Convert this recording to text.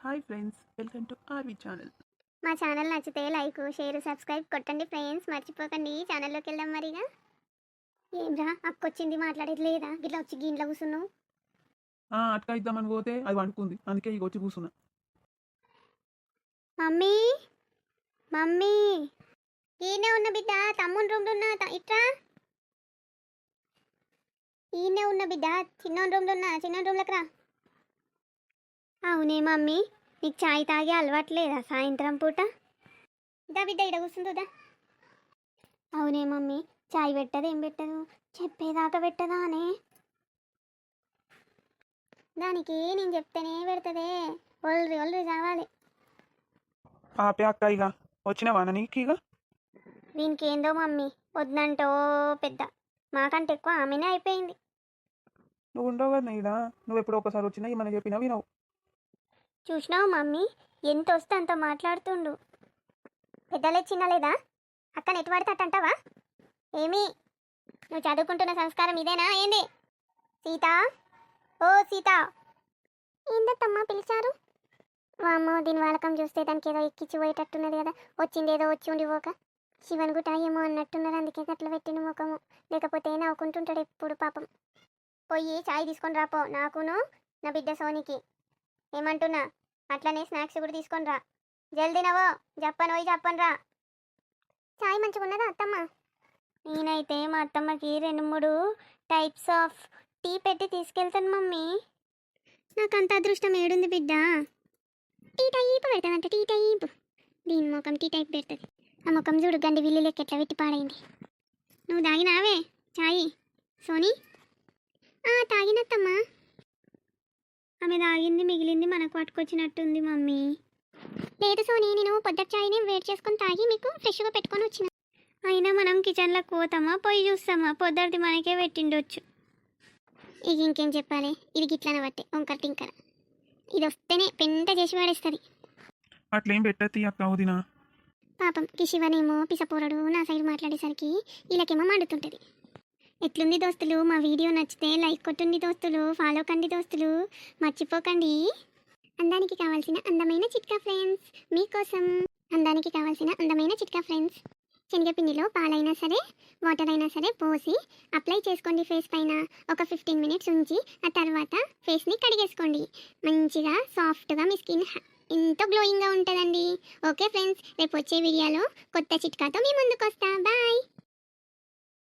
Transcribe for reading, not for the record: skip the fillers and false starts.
Hi friends, welcome to RV channel. మా channel నచ్చితే like share subscribe కొట్టండి friends, మర్చిపోకండి. ఛానల్లోకి వెళ్దాం మరిగా. ఏంరా అక్కొచ్చింది, మాట్లాడేది లేదా? గిట్లా వచ్చి గిట్లా కూర్చున్నావు. అట్కా ఇద్దామని పోతే అది వండుకుంది, అందుకే ఇక వచ్చి కూర్చున్నా. మమ్మీ మమ్మీ ఈయనే ఉన్న బిడ్డ, తమ్ముని రూమ్లో ఉన్నా. ఇట్రా, ఈయనే ఉన్న బిడ్డ, చిన్న రూమ్లో ఉన్నా. చిన్న రూమ్లోకి రా. అవునే మమ్మీ, నీకు చాయ్ తాగే అలవాట్లేదా సాయంత్రం పూట? దా బిడ్డ, ఇడ కూర్చుందా. అవునే మమ్మీ, చాయ్ పెట్టదు, ఏం పెట్టదు, చెప్పేదాకా పెట్టదా అనే. దానికి నేను చెప్తేనే పెడుతుందే. ఒల్రి ఒల్రి కావాలి. ఆపే అక్క, ఇక వచ్చినవా నీకు? ఇక వీనికి ఏందో మమ్మీ, వద్దంటో పెద్ద, మాకంటే ఎక్కువ ఆమెనే అయిపోయింది. నువ్వు ఉండవు కదా ఇక, నువ్వు ఎప్పుడు ఒకసారి వచ్చినా ఏమన్నా చెప్పినా వినవు. చూసినావు మమ్మీ, ఎంత వస్తే అంత మాట్లాడుతుండు. పెద్దలే చిన్న లేదా? అక్కని ఎటు పడితే అట్టు అంటావా? ఏమి, నువ్వు చదువుకుంటున్న సంస్కారం ఇదేనా ఏంది? సీత, ఓ సీత. ఏందత్తమ్మా పిలిచారు? వామ్మో, దీని వాలకం చూస్తే దానికి ఏదో ఎక్కించి పోయేటట్టున్నది కదా. వచ్చిందేదో వచ్చి ఉండిపోక శివన్ గుట్ట ఏమో అన్నట్టున్నారు, అందుకే గట్ల పెట్టిన ముఖము. లేకపోతే నవ్వుకుంటుంటాడు ఎప్పుడు పాపం. పోయి చాయ్ తీసుకొని రాపో, నాకును నా బిడ్డ సోనికి. ఏమంటున్నా, అట్లనే స్నాక్స్ కూడా తీసుకొని రా. జల్దీనవో, చెప్పను పోయి చెప్పను రా. చాయ్ మంచిగా ఉన్నదా అత్తమ్మ? నేనైతే మా అత్తమ్మకి 2-3 టైప్స్ ఆఫ్ టీ పెట్టి తీసుకెళ్తాను మమ్మీ. నాకంత అదృష్టం ఏడుంది బిడ్డ. టీ టైప్ పెడతానంట, టీ టైప్. దీని ముఖం టీ టైప్ పెడుతుంది. ఆ ముఖం చూడు, గండి విల్లు లెక్క ఎట్లా పెట్టి పాడైంది. నువ్వు తాగినావే చాయ్ సోనీ? తాగినత్తమ్మా. ఆమె తాగింది మిగిలింది మనకు పట్టుకొచ్చినట్టుంది మమ్మీ. లేదు సోనీ, నేను పొద్దుట చాయ్ని వేడి చేసుకొని తాగి మీకు ఫ్రెష్గా పెట్టుకొని వచ్చిన. అయినా మనం కిచెన్లోకి పోతామా, పోయి చూస్తామా? పొద్దుటి మనకే పెట్టిండొచ్చు. ఇక ఇంకేం చెప్పాలి, ఇది గిట్లన బట్టే వంకర టింకర. ఇది వస్తేనే పెంట చేసి పడేస్తుంది. అట్లేం పెట్టద్ది అక్క వదినా. పాపం కిషివనేమో పిసపోరడు నా సైడ్ మాట్లాడేసరికి వీళ్ళకేమో మండుతుంటుంది. ఎట్లుంది దోస్తులు, మా వీడియో నచ్చితే లైక్ కొట్టుండి దోస్తులు, ఫాలో కండి దోస్తులు, మర్చిపోకండి. అందానికి కావాల్సిన అందమైన చిట్కా ఫ్రెండ్స్ మీకోసం. అందానికి కావాల్సిన అందమైన చిట్కా ఫ్రెండ్స్, శనగపిండిలో పాలైనా సరే వాటర్ అయినా సరే పోసి అప్లై చేసుకోండి ఫేస్ పైన. ఒక 15 మినిట్స్ ఉంచి ఆ తర్వాత ఫేస్ని కడిగేసుకోండి. మంచిగా సాఫ్ట్గా మీ స్కిన్ ఎంతో గ్లోయింగ్గా ఉంటుందండి. ఓకే ఫ్రెండ్స్, రేపు వచ్చే వీడియోలో కొత్త చిట్కాతో మీ ముందుకు వస్తా. బాయ్.